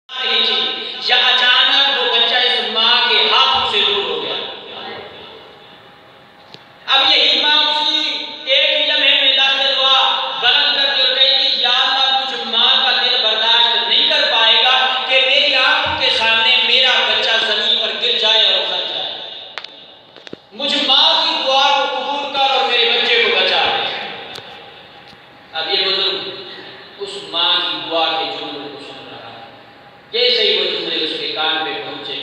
رہی تھی یا اچانک وہ بچہ اس ماں کے ہاتھوں سے دور ہو گیا۔ اب یہی ماں اس کی ایک ہی لمحے میں دست دعا بلند کر کے کہتی یا اللہ مجھ ماں کا دل برداشت نہیں کر پائے گا کہ میری آنکھوں کے سامنے میرا بچہ زمین پر گر جائے اور مر جائے۔ مجھ ماں کی دعا کو قبول کر اور میرے بچے کو بچا دے۔ اب یہ بزرگ اس ماں کی دعا کے جملوں کو سن رہا ہے۔ جیسے ہی وہ جملے اس کے کان پہ پہنچے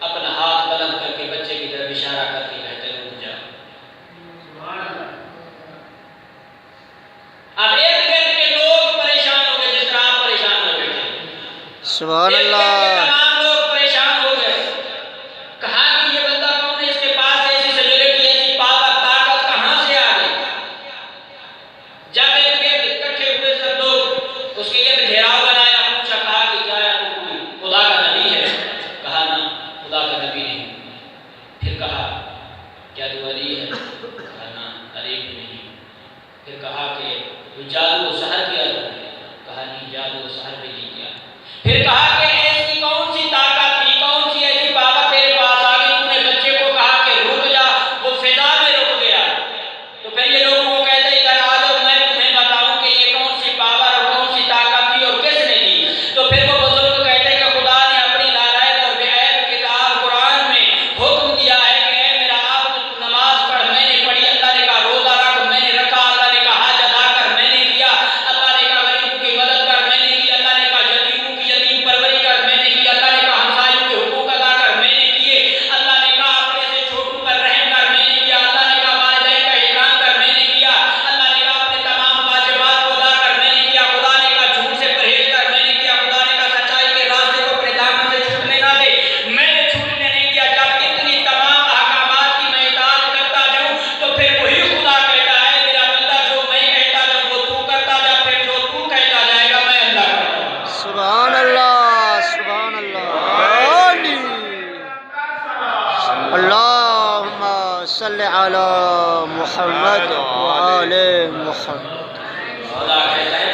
اپنا ہاتھ بلند کر کے بچے کی طرف اشارہ کر کے کہتے ہیں رک جا۔ اب ارد گرد کے لوگ پریشان ہو گئے جس طرح آپ پریشان ہو گئے۔ سبحان اللہ۔ تمام لوگ پریشان ہو گئے۔ کہا کہ یہ بندہ کون ہے، اس کے پاس ایسی سیجولٹی ایسی پاور طاقت کہاں سے آ گئی؟ جب ارد گرد اکٹھے ہوئے سب لوگ اس کے ارد گھیراؤ بنایا، پوچھا کہا کہ کیا ہے تو کوئی خدا کا نبی ہے؟ کہا نہ خدا کا نبی نہیں۔ پھر کہا کیا تو علی ہے؟ کہا نہ علی بھی نہیں۔ پھر کہا کہ تو جادو و سحر کیا تو نے؟ کہا نہیں جادو و سحر بھی نہیں کیا۔ پھر کہا کہ ایسی کون سی طاقت تھی، کون سی ایسی پاور تیرے پاس آ گئی، تو نے بچے کو کہا کہ رک جا، وہ فضا میں رک گیا۔ تو پھر یہ لوگوں کو کہتے ادھر آ جاؤ میں تمہیں بتاؤں کہ یہ کون سی پاور اور کون سی طاقت تھی اور کس نے دی۔ تو پھر وہ بزرگ کہتے کہ خدا نے اپنی نارائن اور بے عیب کتاب قرآن میں حکم دیا ہے کہ اے میرا عبد تو نماز پڑھ، میں نے پڑھی، اللہ نے کہا روزہ رکھ، میں نے رکھا، اللہ نے کہا حج ادا کر، میں نے کیا، اللہ نے کہا غریبوں کی مدد کر، میں نے کی، اللہ نے کہا یتیموں کی یتیم پروری کر، میں نے کی، اللہ نے کہا ہمسایوں کے حقوق ادا کر، میں نے کیے، اللہ نے کہا اپنے سے چھوٹوں پر رحم کر، میں نے کیا، اللہ نے کہا والدین کا احترام کر، میں نے کیا، اللہ نے کہا اپنے تمام واجبات کو ادا کر، میں نے کیا، خدا نے کہا جھوٹ سے پرہیز کر، میں نے کیا، خدا نے کہا سچائی کے راستے کو اپنے دامن سے چھوٹنے نہ دے، میں نے چھوٹنے نہیں دیا۔ جب اتنی تمام احکامات کی میں اطاعت کرتا جاؤں تو پھر وہی خدا کہتا ہے میرا بندہ جو میں کہتا جاؤں وہ تو کرتا جا، پھر جو تو کہتا جائے گا میں اللہ کرتا جاؤں۔ سبحان اللہ، سبحان اللہ۔ آمین۔ اللہم صلی علی محمد وآل محمد۔ خدا کہتا ہے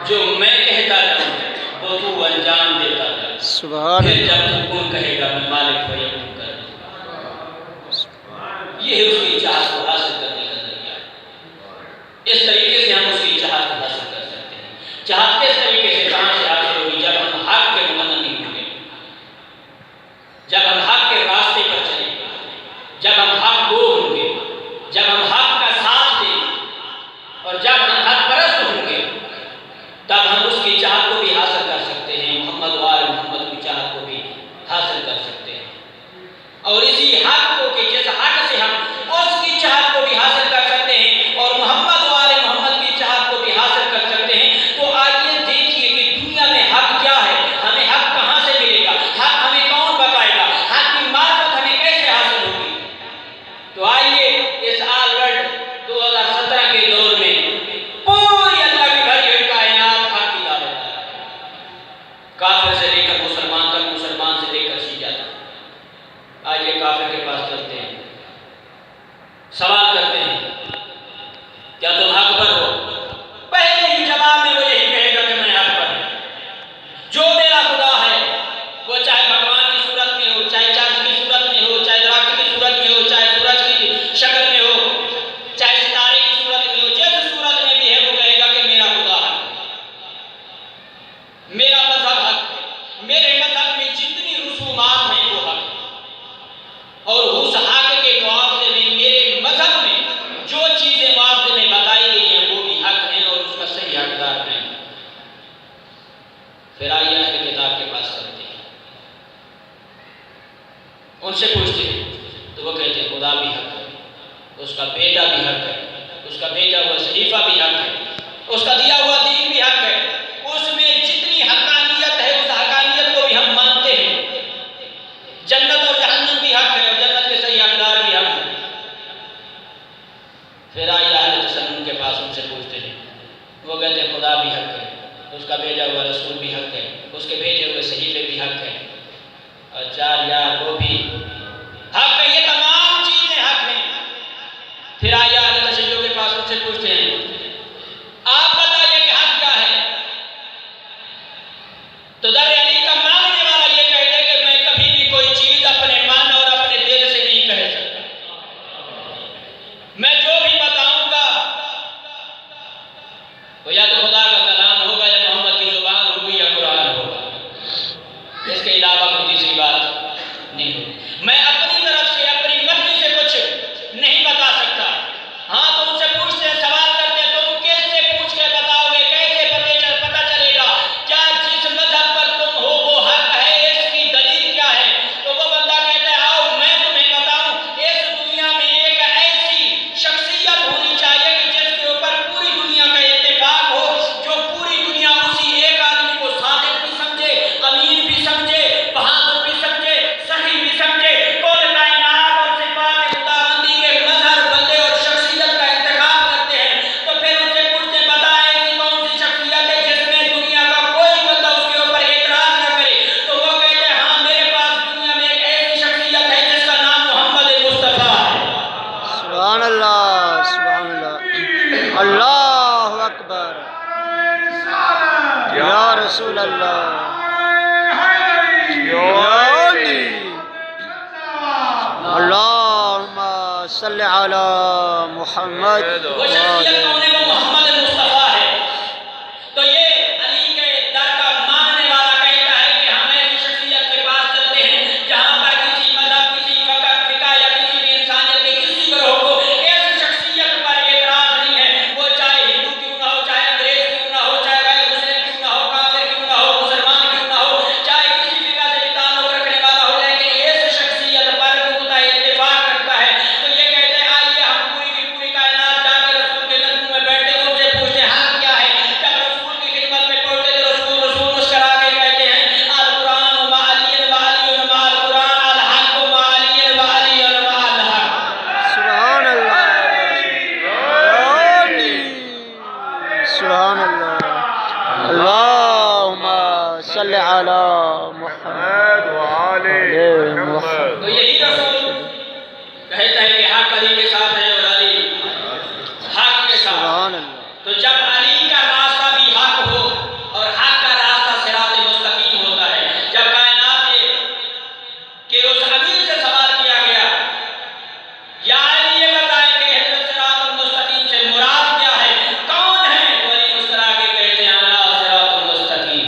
جو میں کہتا جاؤں وہ تو انجام دیتا جا، سبحان پھر اللہ۔ جب تو کون کہے گا میں مالک فیکون کر دوں گا۔ یہ ہے اس کی چاہت کو حاصل کرنے کا ذریعہ۔ اس طریقے سے ہم اس کی چاہت کو حاصل کر سکتے ہیں۔ چاہت کس طریقے سے کہاں سے حاصل ہوگی؟ جب ہم حق کے منن ہوں گے، جب ہم حق کے راستے پر چلیں گے، جب ہم حق گو ہوں گے، جب ہم حق کا ساتھ دیں گے اور جب ہم حق پرست ہوں گے تب ہم اس کی چاہت کو بھی حاصل کر سکتے ہیں، محمد و آل محمد کی چاہت کو بھی حاصل کر سکتے ہیں۔ اور اسی حق کو کہ جس حق سے ہم اس کی چاہت کو بھی حاصل کر سکتے ہیں اور محمد و آل محمد کی چاہت کو بھی حاصل کر سکتے ہیں، تو آئیے دیکھیے کہ دنیا میں حق کیا ہے، ہمیں حق کہاں سے ملے گا، حق ہمیں کون بتائے گا، حق کی معرفت ہمیں کیسے حاصل ہوگی۔ تو آئیے اس آل ورلڈ 2017 کے دور میں پوری اللہ کی بھری ہوئی کائنات حق کی دعوت ہے، کافر سے لے کر مسلمان تک، مسلمان سے لے کر شیعہ تک۔ آئیے کافر کے پاس چلتے ہیں، سوال کرتے ہیں کیا تم حق پر ہو؟ پہلے ہی جواب میں وہ یہی کہے گا کہ میں حق پر ہوں۔ جو میرا خدا ہے وہ چاہے بھگوان کی صورت میں ہو، چاہے چاند کی صورت میں ہو، چاہے درخت کی صورت میں ہو، چاہے سورج کی شکل میں ہو، چاہے ستارے کی صورت میں ہو، جس صورت میں بھی ہے وہ کہے گا کہ میرا خدا حق ہے، میرا مذہب حق ہے، میرے مذہب میں جتنی رسومات ہیں وہ حق ہے، اور اس حق کے معاوضے میں میرے مذہب میں جو چیزیں معاوضے میں بتائی گئی ہیں وہ بھی حق ہیں اور اس کا صحیح حقدار ہیں۔ پھر آئیے اہل کتاب کے پاس چلتے ہیں، ان سے پوچھتے ہیں تو وہ کہتے ہیں خدا بھی حق ہے، اس کا بیٹا بھی حق ہے، اس کا بھیجا ہوا صحیفہ بھی حق ہے، اس کا دیا ہوا دین بھی حق ہے، اس میں جتنی حقانیت ہے اس حقانیت کو بھی ہم مانتے ہیں، جنت اور جہنم بھی حق ہے اور جنت کے صحیح حقدار بھی ہم ہیں۔ پھر آئیے اہل تسنن کے پاس، ان سے پوچھتے ہیں، وہ کہتے ہیں خدا بھی حق ہے، اس کا بھیجا ہوا رسول بھی حق ہے، اس کے بھیجے ہوئے صحیفے بھی حق ہے، اور چار یار وہ بھی حق ہے، یہ تمام چیزیں حق ہیں۔ پھر آئیے اہل تشیع کے پاس، ان سے پوچھتے ہیں آپ بتائیے کہ حق کیا ہے؟ تو تو در علی کا مانگنے والا یہ کہتے کہ میں کبھی بھی کوئی چیز اپنے من اور اپنے دل سے نہیں کہہ سکتا، میں جو بھی بتاؤں گا وہ یا تو خدا کا کلام ہوگا یا محمد کی زبان ہوگی یا قرآن ہوگا، اس کے علاوہ کوئی تیسری بات نہیں ہوگی۔ میں اپنی طرف سے اپنی مرضی سے کچھ نہیں بتا سکتا۔ ہاں تو ان سے پوچھتے ہیں، سوال کرتے ہیں، تم کیسے پوچھ کے بتاؤ گے، کیسے پتہ چلے گا، کیا جس مذہب پر تم ہو وہ حق ہے، اس کی دلیل کیا ہے؟ تو وہ بندہ کہتا ہے آؤ میں تمہیں بتاؤں، اس دنیا میں ایک ایسی شخصیت ہونی چاہیے کہ جس کے اوپر پوری دنیا کا اتفاق ہو، جو پوری دنیا اسی ایک آدمی کو صادق بھی سمجھے، امین بھی سمجھے، بہادر بھی سمجھے، صحیح بھی سمجھے، کل کائنات اور صفات خداوندی کے مظہر بندے اور شخصیت کا انتخاب کرتے ہیں۔ تو پھر ان سے پوچھتے بتا ایسی کون سی شخصیت ہے جس میں دنیا کا کوئی بندہ اس کے اوپر اعتراض نہ کرے؟ تو وہ کہتے ہیں ہاں میرے پاس دنیا میں ایک ایسی شخصیت ہے جس کا نام محمد مصطفیٰ ہے۔ سبحان اللہ، سبحان اللہ، اللہ اکبر، یا رسول اللہ، یا علی، اللہم صلی علی محمد وہ شخصیت کون ہے؟ وہ محمد مصطفیٰ ہے۔ تو یہ علی کے در کا ماننے والا کہتا ہے کہ ہم ایسی شخصیت کے پاس چلتے ہیں جہاں پر کسی مذہب، کسی فقہ یا کسی بھی انسانیت کے کسی گروہ کو اس شخصیت پر اعتراض نہیں ہے، وہ چاہے ہندو کیوں نہ ہو، چاہے انگریز کیوں نہ ہو، چاہے غیر مسلم کیوں نہ ہو، کافر کیوں نہ ہو، مسلمان کیوں نہ ہو، چاہے کسی فقہ سے بھی تعلق رکھنے والا ہو، لیکن اس شخصیت پر نقطہ اتفاق رکھتا ہے۔ تو یہ کہتے ہیں آئیے ہم پوری کی پوری کائنات جا کے رسول کے قدموں میں بیٹھتے ہیں، ان سے پوچھتے ہیں حق کیا ہے۔ جب رسول کی خدمت میں پہنچتے تو رسول مسکرا کے کہتے ہیں القرآن مع علی و علی مع القرآن، الحق مع علی و علی مع الحق۔ سبحان اللہ، یا علی، سبحان اللہ، اللہم صلی علی محمد وعلی محمد۔ تو یہی رسول کہتا ہے کہ حق علی کے ساتھ ہے اور علی حق کے ساتھ۔ سبحان اللہ، تو جب علی کا راستہ بھی حق ہو اور حق کا راستہ صراط مستقیم ہوتا ہے، جب کائنات کے اس امین سے سوال کیا گیا یا علی یہ بتائیں کہ حضرت صراط المستقیم سے مراد کیا ہے، کون ہے؟ تو علی مسکرا کے کہتے ہیں انا صراط المستقیم،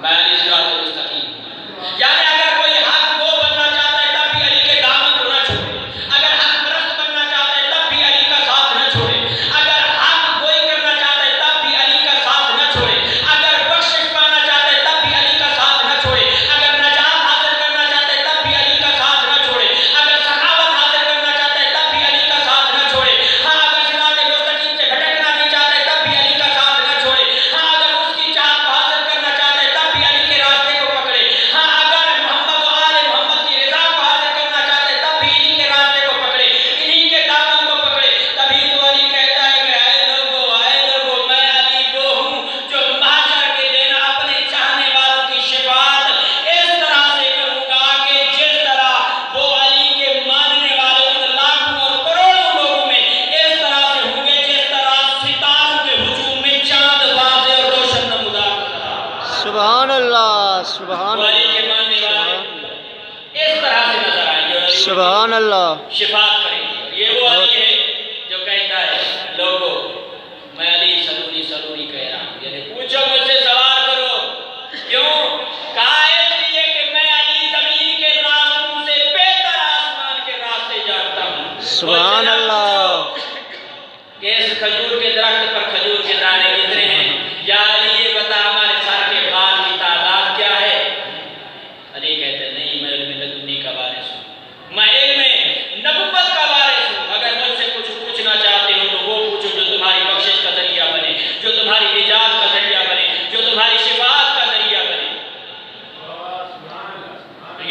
میں علی صراط المستقیم ہوں۔ یعنی اگر کوئی حق وہ بننا چاہتا ہے تب بھی علی کے دامن کو نہ چھوڑے، اگر حق پرست بننا چاہتا ہے تب بھی علی کا ساتھ نہ چھوڑے، اگر حق گوئی کرنا چاہتا ہے تب بھی علی کا ساتھ نہ چھوڑے، اگر بخشش پانا چاہتا ہے تب بھی علی کا ساتھ نہ چھوڑے، اگر نجات حاصل کرنا چاہتا ہے تب بھی علی کا ساتھ نہ چھوڑے، اگر سخاوت حاصل کرنا چاہتا ہے تب بھی علی کا ساتھ نہ چھوڑے، ہاں اگر صراط مستقیم سے بھٹکنا نہیں چاہتا ہے تب بھی علی کا ساتھ نہ چھوڑے، ہاں اگر اس کی چاہت کو حاصل کرنا چاہتا ہے تب بھی علی کے راستے کو پکڑے، ہاں اگر محمد و آل محمد کی رضا کو حاصل کرنا چاہتا ہے تب بھی انہی کے راستے کو پکڑے، انہی کے دامن کو پکڑے۔ تبھی تو علی کہتا ہے کہ اے لوگو میں علی وہ ہوں جو محشر کے دن اپنے چاہنے والوں کی شفاعت اس طرح سے کروں گا کہ جس طرح وہ علی کے ماننے والے ان لاکھوں اور کروڑوں لوگوں میں اس طرح سے ہوں گے جس طرح ستاروں کے ہجوم میں چاند واضح اور روشن نمودار نظر آتا ہے۔ سبحان اللہ، سبحان وہ علی کے اللہ، ماننے والے اس طرح سے نظر آئیں گے اور علی سبحان اللہ، شفاعت کریں گے۔ یہ وہ علی ہے جو کہتا ہے لوگوں میں علی سلوری کہہ رہا ہوں، یعنی پوچھو مجھ سے سوال کرو، کیوں؟ کہا اس لیے کہ میں علی زمین کے راستوں سے بہتر آسمان کے راستے جانتا ہوں۔ سبحان اللہ، کہ اس کھجور کے درخت پر کھجور کے دانے کتنے ہیں؟ یا علی یہ بتا ہمارے سر کے بال کی تعداد کیا ہے؟ علی کہتے ہیں نہیں میں علم لدنی کا وارث ہوں، میں علم نبوت کا وارث ہوں، اگر مجھ سے کچھ پوچھنا چاہتے ہو تو وہ پوچھو جو تمہاری بخشش کا ذریعہ بنے، جو تمہاری نجات کا ذریعہ بنے، جو تمہاری شفاعت کا ذریعہ بنے۔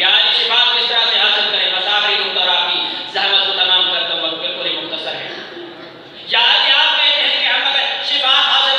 یا علی شفاعت کس طرح سے حاصل کریں؟ بس آخری نقطہ آپ کی زحمت کو تمام کرتا ہوں، وقت بالکل ہی مختصر ہے۔ یا علی آپ کہتے ہیں کہ ہم اگر شفاعت حاصل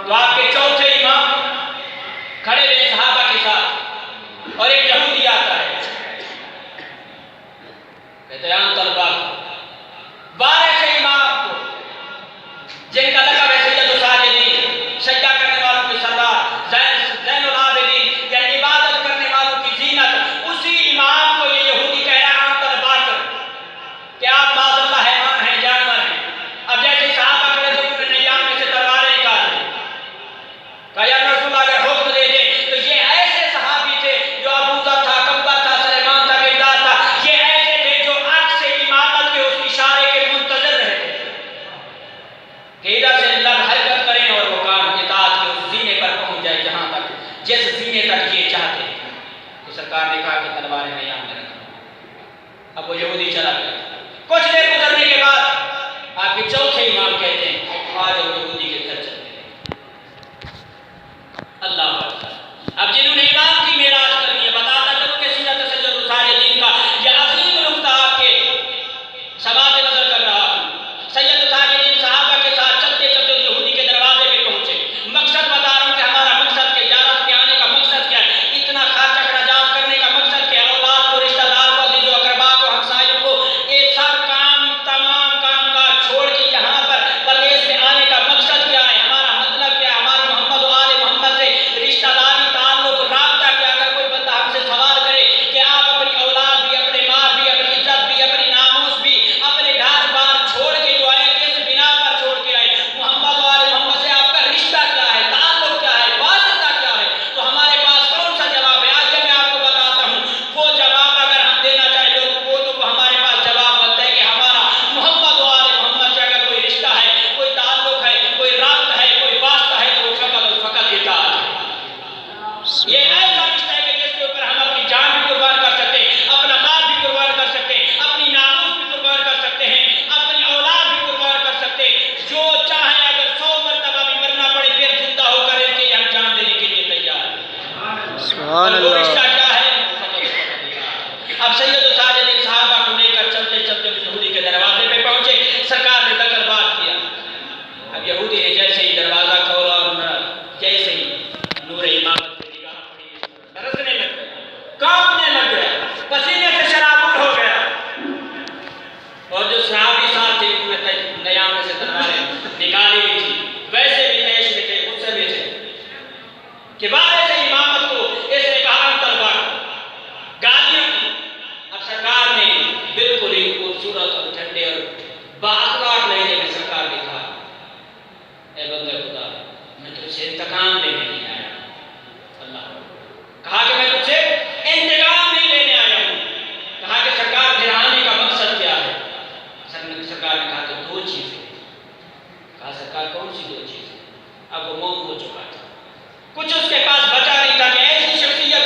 تو آپ کے چوتھے امام کھڑے ہوئے صحابہ کے ساتھ اور ایک یہودی آتا ہے، کہتے ہیں انت الباقی، 12 سے امام کو جن کا لقب ہے سید الساجدین، سجدہ کرنے والوں کی سردار، زین العابدین، یعنی عبادت کرنے والوں کی زینت، اسی امام کو یہ یہودی کہہ رہا ہے انت الباقی کہ آپ معاذ اللہ حیوان ہیں، جانور ہیں۔ اب جیسے صحابہ کھڑے تھے انہوں نے نیام میں سے تلواریں نکالی، کہا یا رسول اللہ اگر حکم دے دیں، تو یہ ایسے صحابی تھے جو ابو ذر تھا، کبر تھا، سلیمان تھا، مقداد تھا، یہ ایسے تھے جو عکس امامت کے اس اشارے کے منتظر رہتے تھے کہ ادھر سے لب حرکت کریں اور وہ کام اطاعت کے اس زینے پر پہنچ جائے جہاں تک جس زینے تک یہ چاہتے ہیں۔ تو سرکار نے کہا کہ تلواریں نیام میں رکھو۔ اب وہ یہودی چلا گیا۔ کچھ دیر گزرنے کے بعد آپ کے چوتھے امام کہتے ہیں آج ہم یہودی کے گھر چلتے ہیں۔ اللہ اکبر۔ اب جنہوں نے امام کی معراج کرنی ہے، بتاتا چلوں کہ سیرت سید الساجدین کا یہ عظیم نقطہ آپ کے سماعت نظر کر رہا ہوں۔ سید الساجدین صحابہ کے ساتھ چلتے چلتے اس یہودی کے دروازے پہ پہنچے۔ مقصد بتا رہا ہوں کہ ہمارا مقصد کے زیارت کے آنے کا مقصد کیا ہے، اتنا خرچ اخراجات کرنے کا مقصد کیا ہے، اولاد کو، رشتہ دار کو، عزیز و اقربا کو، ہمسایوں کو، یہ سب کام، تمام کام کاج چھوڑ کے یہاں پر پردیس میں آنے کا مقصد کیا ہے، ہمارا مطلب کیا ہے، ہماری محمد و آل محمد سے رشتہ داری، تعلق، رابطہ کیا۔ اگر کوئی بندہ ہم سے سوال کرے کہ آپ اپنی اولاد بھی، اپنے مال بھی، اپنی عزت بھی، اپنی ناموس بھی، اپنے گھر بار چھوڑ کے جو آئے، کس بنا پر چھوڑ کے آئے، محمد و آل محمد سے آپ کا رشتہ کیا ہے، تعلق کیا ہے، واسطہ کیا ہے، تو ہمارے پاس کون سا جواب ہے؟ آج میں آپ کو بتاتا ہوں وہ جواب اگر ہم دینا چاہیں لوگوں کو تو وہ ہمارے پاس جواب بنتا ہے کہ ہمارا محمد و آل محمد سے اگر کوئی رشتہ ہے، کوئی تعلق ہے، کوئی رابطہ ہے، کوئی واسطہ ہے، تو وہ فقط اور فقط اطاعت ہے۔ یہ ایسا رشتہ ہے کہ جس کے اوپر ہم اپنی جان بھی قربان کر سکتے ہیں، اپنا مال بھی قربان کر سکتے ہیں، اپنی ناموس بھی قربان کر سکتے ہیں، اپنی اولاد بھی قربان کر سکتے ہیں، جو چاہیں اگر 100 مرتبہ بھی مرنا پڑے پھر زندہ ہو کر ان کے لیے ہم جان دینے کے لیے تیار ہیں۔ سبحان اور وہ رشتہ اللہ۔ کیا ہے؟ اب سید الساجدین صحابہ کو لے کر چلتے چلتے اس یہودی کے دروازے پہ پہنچے۔ سرکار نے دخل بات کیا۔ اب یہودی نے جیسے ہی دروازہ کھولا اور جیسے ہی نور امامت پہ نگاہ پڑی، برسنے لگ گیا، کانپنے لگ گیا، پسینے سے شرابور ہو گیا۔ اور جو صحابی صاحب تھے انہوں نے نیام میں سے تلواریں نکالی ہوئی تھی، ویسے بھی عیش میں تھے، غصے میں تھے کہ بارے سے امامت کو اس نے کہا انت الباقی، گالیاں دی۔ اب سرکار نے بالکل ہی خوبصورت اور ٹھنڈے اور بااخلاق لہجے میں سرکار نے کہا اے بندے خدا، میں تجھ سے انتقام لینے نہیں آیا۔ اللہ کہا کہ میں تجھ سے انتقام نہیں لینے آیا ہوں۔ کہا کہ سرکار پھر آنے کا مقصد کیا ہے؟ سرکار نے کہا کہ 2 چیزیں۔ کہا سرکار کون سی 2 چیزیں؟ اب وہ موم ہو چکا تھا، کچھ اس کے پاس بچا نہیں تھا کہ ایسی شخصیت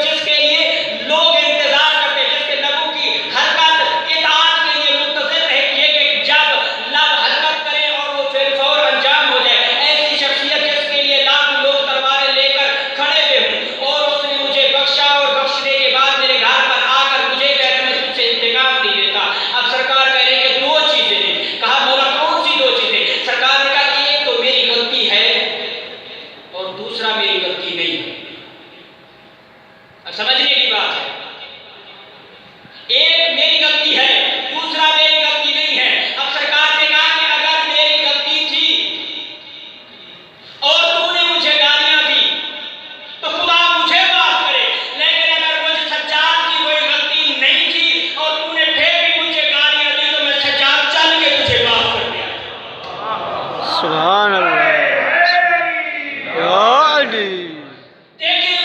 جس کے لیے لوگ انتظار کرتے، جس کے لبوں کی حرکت اطاعت کے لیے منتظر رہتی ہے کہ جب لب حرکت کرے اور وہ پھر فور انجام ہو جائے، ایسی شخصیت جس کے لیے لاکھ لوگ تلواریں لے کر کھڑے ہوئے ہوں، اور اس نے مجھے بخشا اور بخشنے کے بعد میرے گھر پر آ کر مجھے کہہ رہے میں تجھ سے انتقام نہیں لیتا۔ اب سرکار کہہ رہے کہ 2 چیزیں ہیں۔ کہا مولا کون سی 2 چیزیں؟ سرکار نے کہا کہ ایک تو میری غلطی ہے اور دوسرا میری غلطی نہیں ہے۔ اب سمجھنے کی بات ہے، ایک میری غلطی ہے، دوسرا میری غلطی نہیں ہے۔ اب سرکار نے کہا کہ اگر میری غلطی تھی اور تو نے مجھے گالیاں دی تو خدا مجھے معاف کرے، لیکن اگر مجھ سجاد کی کوئی غلطی نہیں تھی اور تو نے پھر بھی مجھے گالیاں دی تو میں سجاد چل کے تجھے معاف کر دیا۔ سبحان اللہ۔ یا علی۔ دیکھیں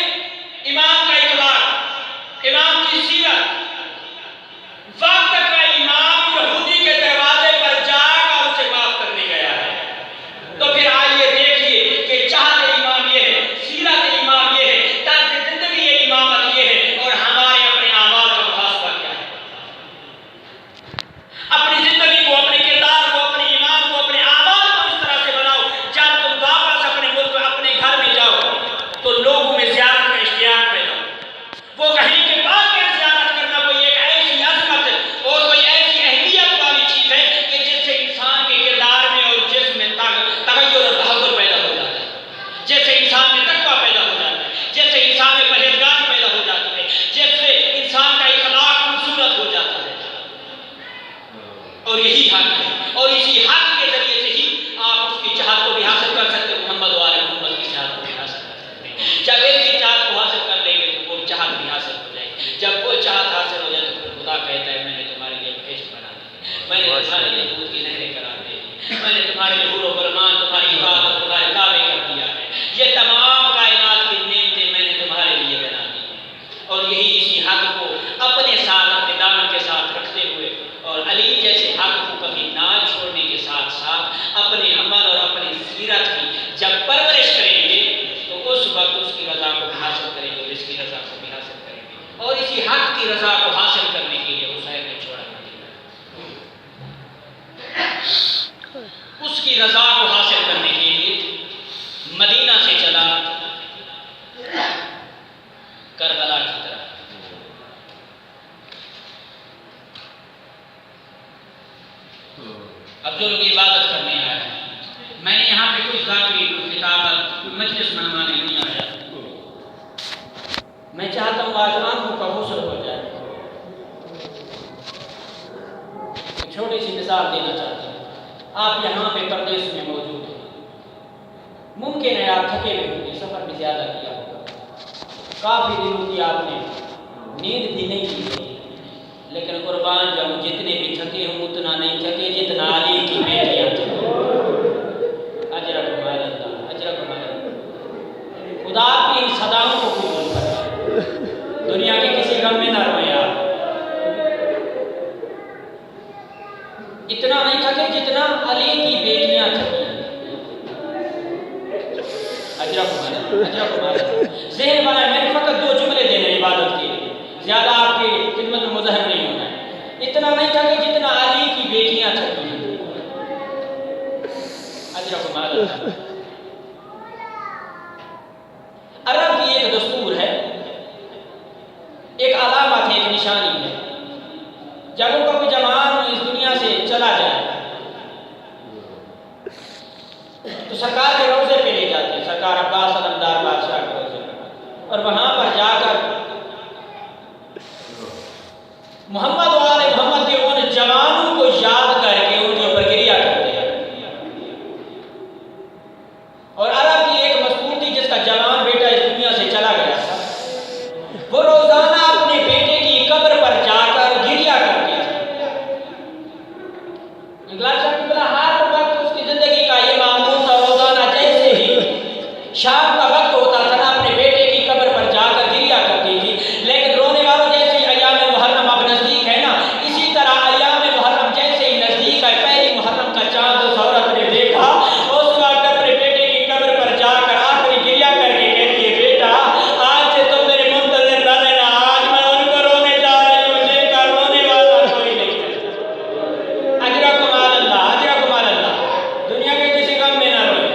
امام کا اخلاق، امام کی سیرت، کی رضا کو حاصل کرنے کے لیے حسین نے چھوڑا مدینہ، اس کی رضا کو حاصل کرنے کے لیے مدینہ سے چلا کربلا کی طرف۔ اب جو لوگ عبادت کرنے آئے، میں نے یہاں پہ کوئی ذاکری کتاب مجلس منوانے نہیں آیا، میں چاہتا ہوں آج آنکھوں کا غسل ہو جائے۔ ایک چھوٹی سی مثال دینا چاہتا ہوں، آپ یہاں پہ پردیس میں موجود ہیں، ممکن ہے آپ تھکے ہوئے ہوں گے، سفر بھی زیادہ کیا ہوگا، کافی دنوں کی آپ نے نیند بھی نہیں کی ہوگی، لیکن قربان جاؤں جتنے بھی تھکے ہوں اتنا نہیں تھکے جتنا علی کی بیٹیاں تھکے۔ اجرکم اللہ، اجرکم اللہ، خدا آپ کی ان صداؤں کو قبول کرے، دنیا کے کسی غم میں نہ روئیں آپ، اتنا نہیں تھکے جتنا علی کی بیٹیاں تھکی۔ اجرکم اللہ، اجرکم اللہ، ذہن بنائے، میں نے فقط 2 جملے دینے عبادت کے لیے، زیادہ آپ کی خدمت میں مظاہر نہیں ہونا ہے۔ اتنا نہیں تھکے جتنا علی کی بیٹیاں تھکی۔ اجرکم اللہ۔ عرب کی ایک دستور ہے، ایک علامت ہے، ایک نشانی ہے، جب ان کا کوئی جوان اس دنیا سے چلا جائے تو سرکار کے روضے پہ لے جاتے ہیں، سرکار عباس علمدار بادشاہ کے روضے پہ، اور وہاں پر جا کر محمد و آل محمد کے ان جوانوں کو یاد کر کے ان کے اوپر گریہ کرتے ہیں۔ اور عرب کی ایک مذکور تھی جس کا جوان بیٹا اس دنیا سے چلا گیا تھا، وہ روزانہ اپنے بیٹے کی قبر پر جا کر گریہ کرتی تھی۔ انقلاب صاحب کی بلا ہر وقت اس کی زندگی کا یہ معمول تھا، روزانہ جیسے ہی شام کا وقت ہوتا تھا نا اپنے بیٹے کی قبر پر جا کر گریہ کرتی تھی۔ لیکن رونے والوں جیسے ہی ایام محرم اب نزدیک ہے نا، اسی طرح ایام محرم جیسے ہی نزدیک ہے، پہلی محرم کا چاند اس عورت نے دیکھا، اس وقت اپنے بیٹے کی قبر پر جا کر آخری گریہ کر کے کہتی ہے، بیٹا آج سے تم میرے منتظر نہ رہنا، آج میں ان کو رونے جا رہی ہوں جن کا رونے والا کوئی نہیں ہے۔ اجرکم اللہ، اجرکم اللہ، دنیا کے کسی غم میں نہ روئے،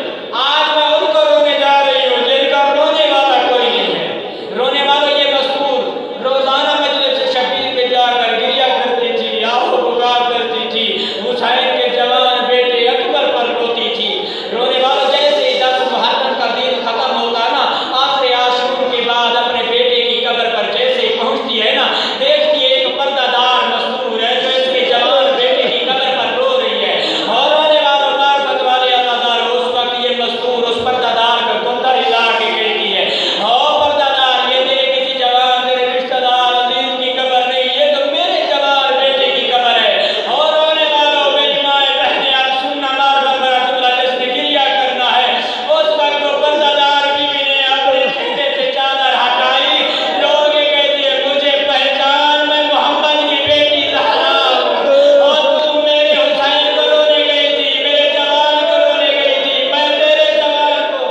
آج میں ان کو رونے جا رہی ہوں جن کا رونے والا کوئی نہیں ہے۔ رونے والوں یہ مذکور روزانہ مجلس شبیر پہ جا کر گریہ کرتی تھی، آہ و پکار کرتی تھی، حسین کے جوان بیٹے اکبر پر روتی تھی۔ رونے والوں جیسے ہی 10 محرم کا دن ختم ہوتا نا، آخر عاشور کے بعد اپنے بیٹے کی قبر پر جیسے ہی پہنچتی ہے نا، دیکھتی ہے ایک پردہ دار مستور ہے جو اس کے جوان بیٹے کی قبر پر رو رہی ہے، اور رونے والوں معرفت والے عزادار اس وقت یہ مستور اس پردہ دار کا گردہ ہلا کے کہتی ہے، او پردہ دار، یہ تیرے کسی جوان تیرے رشتہ دار عزیز کی قبر نہیں، یہ تو میرے جوان بیٹے کی قبر ہے۔ اور رونے والوں میری مائیں بہنیں اب سننا معرفت بڑا جملہ جس نے گریہ کرنا ہے، اس وقت وہ پردہ دار بیوی نے اپنے چہرے سے چادر ہٹائی، رو کے کہتی ہے، مجھے پہچان، میں محمد کی بیٹی زہرا ہوں، اور تم میرے حسین کو رونے گئی تھی، میرے جوان کو رونے گئی تھی، میں تیرے جوان کو۔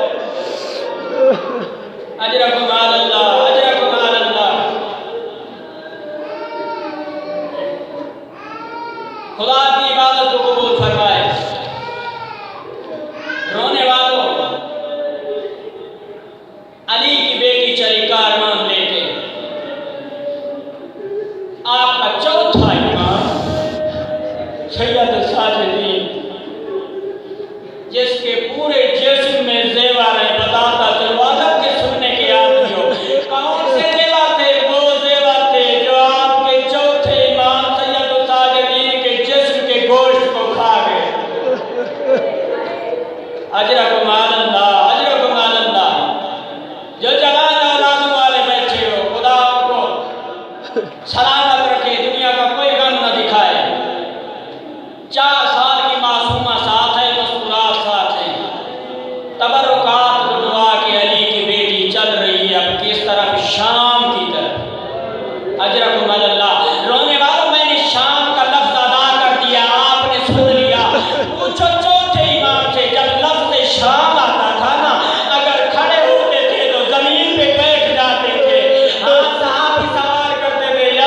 اجرکم اللہ، اجرکم اللہ۔ خدا کی عبادت کو قبول فرمائے۔ رونے والوں، علی کی بیٹی چلی کارمان لے کے، آپ کا چوتھا امام سید ساجدین، جس کے پورے جسم میں زیور ہے، بتاتا چلو ادب کے سننے کے عادی ہو، کون سے زیور تھے؟ وہ زیور تھے جو آپ کے چوتھے امام سید ساجدین کے جسم کے گوشت کو کھا گئے۔ اجرکم اللہ، اجرکم اللہ۔ جو جوان اولادوں والے بیٹھے ہو، خدا آپ کو سلامت رکھے، دنیا کا کوئی غم نہ دکھائے۔ 4 سال کی معصومہ ساتھ ہے، مسکرات ساتھ ہے، تبرکات کو دعا کہ علی کی بیٹی چل رہی ہے اب کس طرف؟ شام کی طرف۔ اجرکم اللہ۔ رونے والوں، میں نے شام کا لفظ ادا کر دیا، آپ نے سن لیا، پوچھو چوتھے امام سے، جب لفظ شام آتا تھا نا، اگر کھڑے ہوتے تھے تو زمین پہ بیٹھ جاتے تھے۔ ہاں صحابی سوال کرتے تھے، یا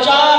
4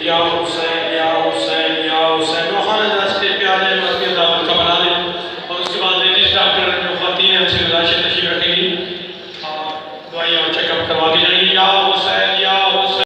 یا حسین یا حسین یا حسین، وہ خاندان کے پیارے مسجد